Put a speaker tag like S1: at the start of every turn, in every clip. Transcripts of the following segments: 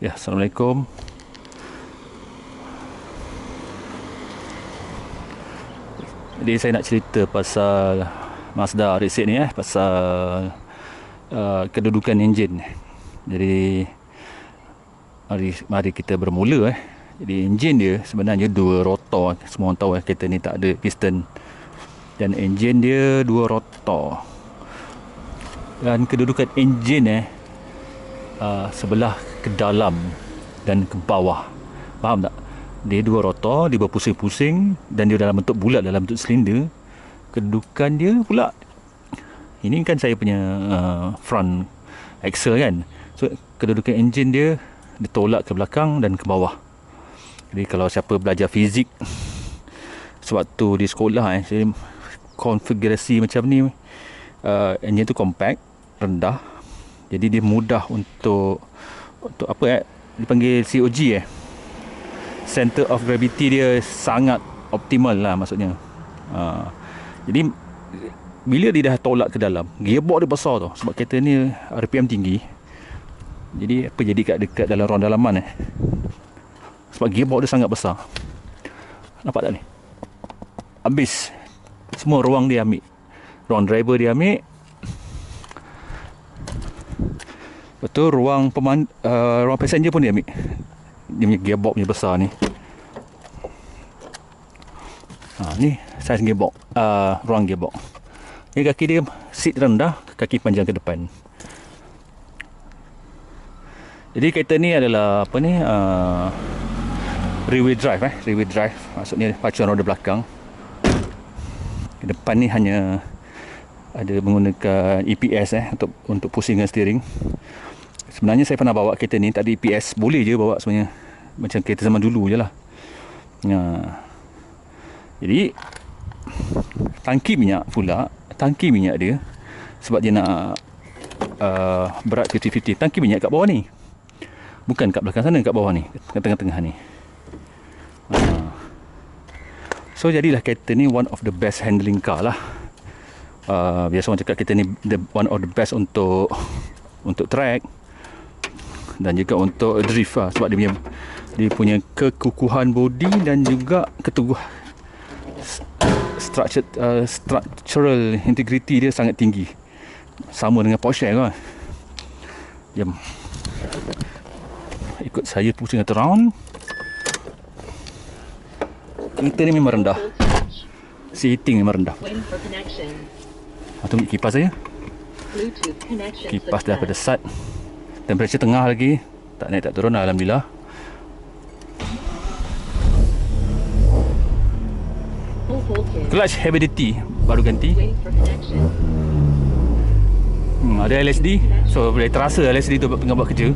S1: Ya, Assalamualaikum. Jadi saya nak cerita pasal Mazda RX-8 ni pasal kedudukan enjin. Jadi mari kita bermula. Jadi enjin dia sebenarnya dua rotor. Semua orang tahu kereta ni tak ada piston. Dan enjin dia dua rotor. Dan kedudukan enjin sebelah ke dalam dan ke bawah. Faham tak? Dia dua rotor, dia berpusing-pusing dan dia dalam bentuk bulat, dalam bentuk silinder. Kedudukan dia pula, ini kan saya punya front axle kan. So kedudukan enjin dia ditolak ke belakang dan ke bawah. Jadi kalau siapa belajar fizik sewaktu di sekolah saya konfigurasi macam ni, enjin tu compact, rendah. Jadi dia mudah untuk apa dipanggil COG Center of Gravity dia sangat optimal lah maksudnya. Jadi bila dia dah tolak ke dalam, gearbox dia besar tu sebab kereta ni RPM tinggi. Jadi apa jadi dekat dalam ruang dalaman sebab gearbox dia sangat besar. Nampak tak ni? Habis semua ruang dia ambil. Ruang driver dia ambil. Betul, ruang passenger pun dia ambil. Dia punya gearbox ni besar ni. Ni saiz gearbox, ruang gearbox. Ni kaki dia seat rendah, kaki panjang ke depan. Jadi kereta ni adalah apa ni, rear wheel drive rear wheel drive. Maksudnya pacuan roda belakang. Ke depan ni hanya ada menggunakan EPS untuk pusingkan steering. Sebenarnya saya pernah bawa kereta ni, tak ada EPS, boleh je bawa sebenarnya. Macam kereta zaman dulu je lah. Jadi tangki minyak dia, sebab dia nak berat 50-50, tangki minyak kat bawah ni, bukan kat belakang sana, kat bawah ni, kat tengah-tengah ni. So jadilah kereta ni one of the best handling car lah. Biasa orang cakap kereta ni one of the best untuk track dan juga untuk drift lah, sebab dia punya kekukuhan bodi dan juga structural integrity dia sangat tinggi, sama dengan Porsche kan. Jom ikut saya pusing around. Kereta ni memang rendah, seating memang rendah. Tunggu kipas saya. Kipas dah pada start. Temperature tengah lagi, tak naik tak turun, alhamdulillah. Clutch heavy duty baru ganti. Ada LSD, so boleh terasa LSD tu tengah buat kerja.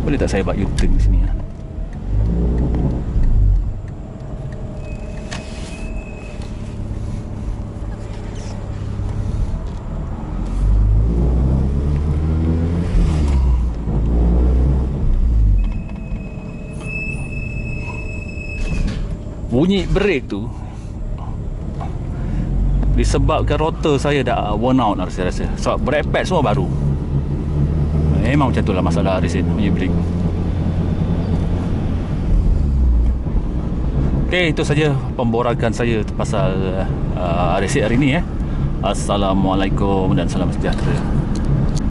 S1: Boleh tak saya buat U-turn di sini? Bunyi brake tu disebabkan rotor saya dah worn out lah, saya rasa. Sebab brake pad semua baru. Memang macam tu lah masalah RX-8 punya brake. Okay, itu saja pemborakan saya pasal RX-8 hari ni. Assalamualaikum dan salam sejahtera.